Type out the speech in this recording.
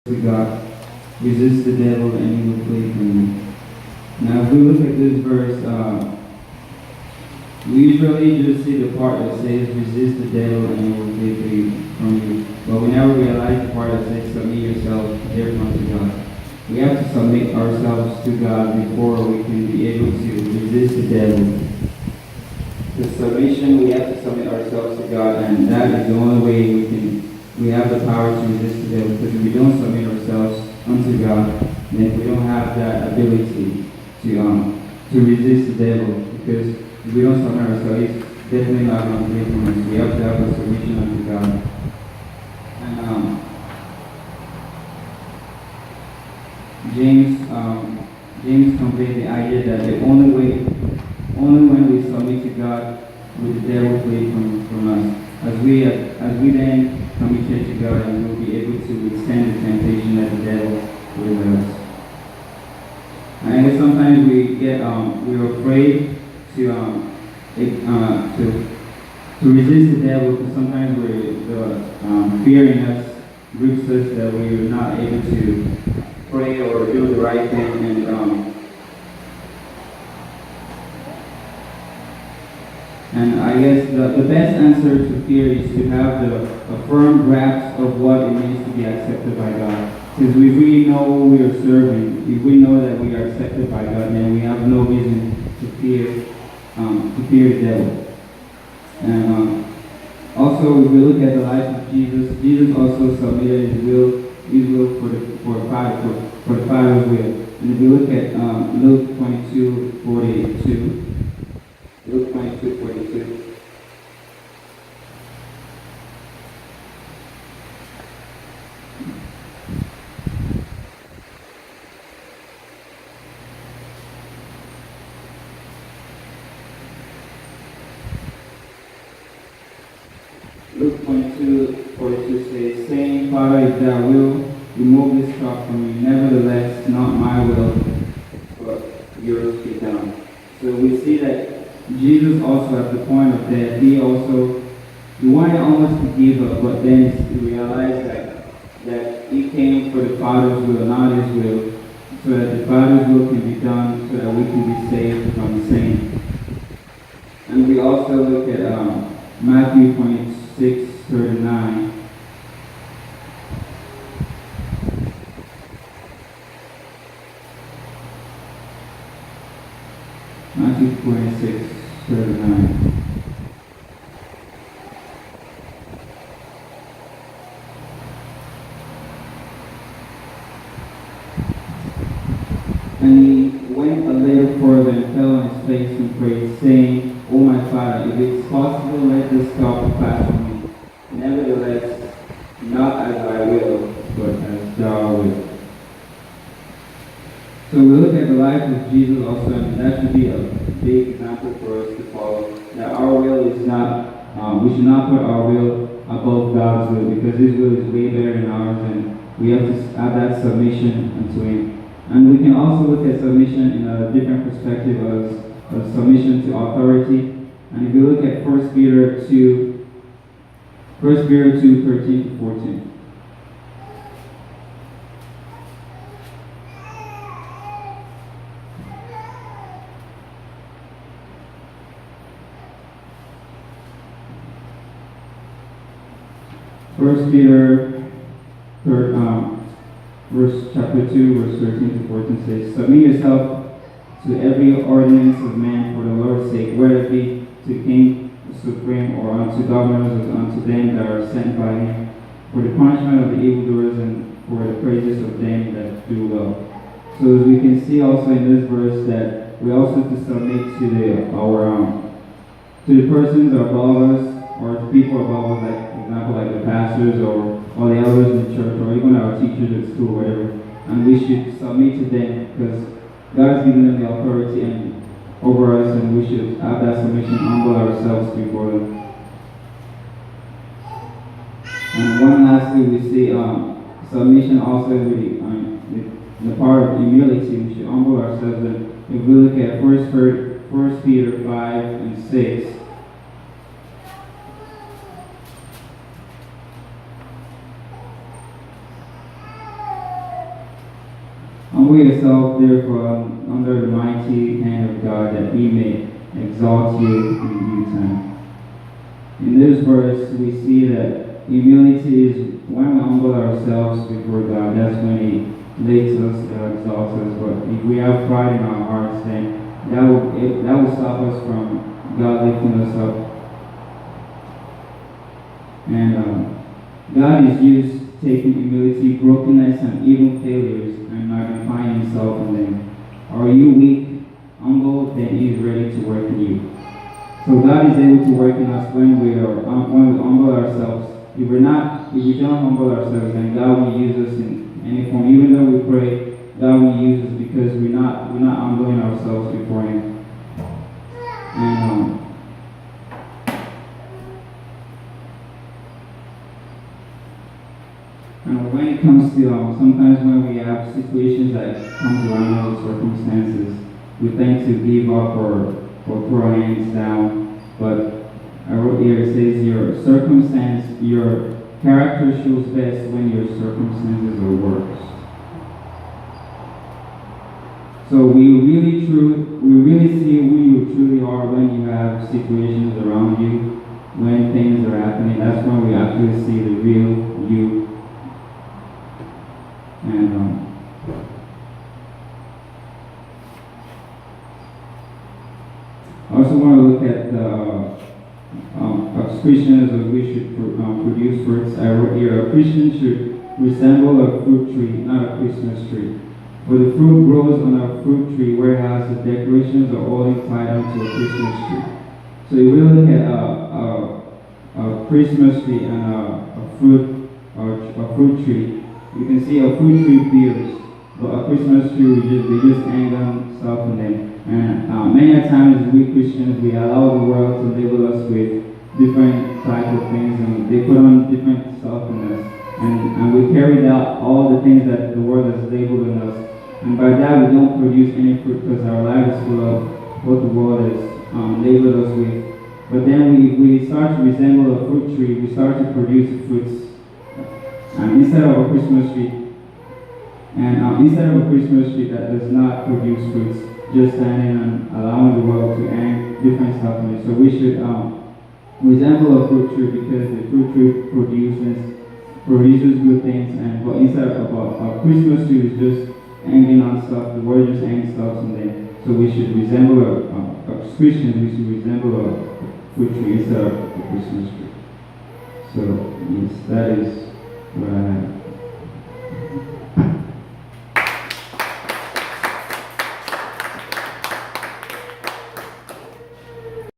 to God. Resist the devil and he will flee from you. Now, if we look at this verse, we usually just see the part that says, resist the devil and he will flee from you. But we never realize the part that says, submit yourself therefore to God. We have to submit ourselves to God before we can be able to resist the devil. The submission, we have to submit ourselves to God, and that is the only way we have the power to resist the devil. Because if we don't submit ourselves unto God, then we don't have that ability to resist the devil. Because if we don't submit ourselves, he's definitely not going to flee from us. We have to have a submission unto God. And James conveyed the idea that the only when we submit to God will the devil flee from us. As we then communicate to God, and we'll be able to withstand the temptation that the devil will with us. And I guess sometimes we're afraid to resist the devil, because sometimes the fear in us grips us that we're not able to pray or do the right thing, and I guess the best answer to fear is to have a firm grasp of what it means to be accepted by God. Because if we know who we are serving, if we know that we are accepted by God, then we have no reason to fear the devil. And also, if we look at the life of Jesus, Jesus also submitted his will for the Father's will. And if we look at Luke 22:42, Luke 22:42. Luke 22:42 says, saying, Father, if thou wilt, remove this cup from me. Nevertheless, not my will, but yours be done. So we see that Jesus also at the point of death, he wanted almost to give up, but then he realized that he came for the Father's will, not his will, so that the Father's will can be done, so that we can be saved from sin. And we also look at Matthew 26:39. Matthew 26:39. And he went a little further and fell on his face and prayed, saying, O my Father, if it is possible, let this cup pass from me. Nevertheless, not as I will, but as thou wilt. So we look at the life of Jesus also, and that should be a big example for us to follow. That our will is not, we should not put our will above God's will, because his will is way better than ours, and we have to have that submission unto him. And we can also look at submission in a different perspective as submission to authority. And if you look at 1 Peter 2:13-14. First Peter chapter 2, verse 13-14 says, submit yourself to every ordinance of man for the Lord's sake, whether it be to king supreme or unto governors or unto them that are sent by him, for the punishment of the evildoers and for the praises of them that do well. So as we can see also in this verse that we also have to submit to the persons above us, or to people above us, like for example like the pastors or the elders in the church, or even our teachers at school, whatever. And we should submit to them because God has given them the authority and over us, and we should have that submission, humble ourselves before them. And one lastly, we see submission also with the part of humility. We should humble ourselves. And if we look at 1 Peter 5:6, Humble yourself, therefore, under the mighty hand of God, that He may exalt you in due time. In this verse, we see that humility is when we humble ourselves before God. That's when He lifts us, exalts us. But if we have pride in our hearts, then that will stop us from God lifting us up. And God is used taking humility, brokenness, and even failures and magnifying Himself in them. Are you weak, humble? Then He is ready to work in you. So God is able to work in us when we humble ourselves. If we don't humble ourselves, then God will use us in any form. Even though we pray, God will use us because we're not humbling ourselves before Him. And when it comes to sometimes when we have situations that comes around us, circumstances, we tend to give up or throw our hands down. But I wrote here, it says your character shows best when your circumstances are worst. So we really see who you truly are when you have situations around you, when things are happening. That's when we actually see the real you. And I also want to look at as Christians, as we should produce fruits. I wrote here, a Christian should resemble a fruit tree, not a Christmas tree. For the fruit grows on a fruit tree, whereas the decorations are all entitled to a Christmas tree. So if we look at a Christmas tree and a fruit tree, you can see a fruit tree bears, but a Christmas tree they just hang on stuff in them. And many times we Christians, we allow the world to label us with different type of things, and they put on different stuff in us. And we carry out all the things that the world has labeled in us. And by that we don't produce any fruit because our life is full of what the world has labeled us with. But then we start to resemble a fruit tree, we start to produce fruits. And instead of a Christmas tree, that does not produce fruits, just standing and allowing the world to hang different stuff in it. So we should resemble a fruit tree because the fruit tree produces good things. But instead of a Christmas tree is just hanging on stuff, the world just hangs stuff in there. So we should resemble a Christian. We should resemble a fruit tree instead of a Christmas tree. So yes, that is what I have.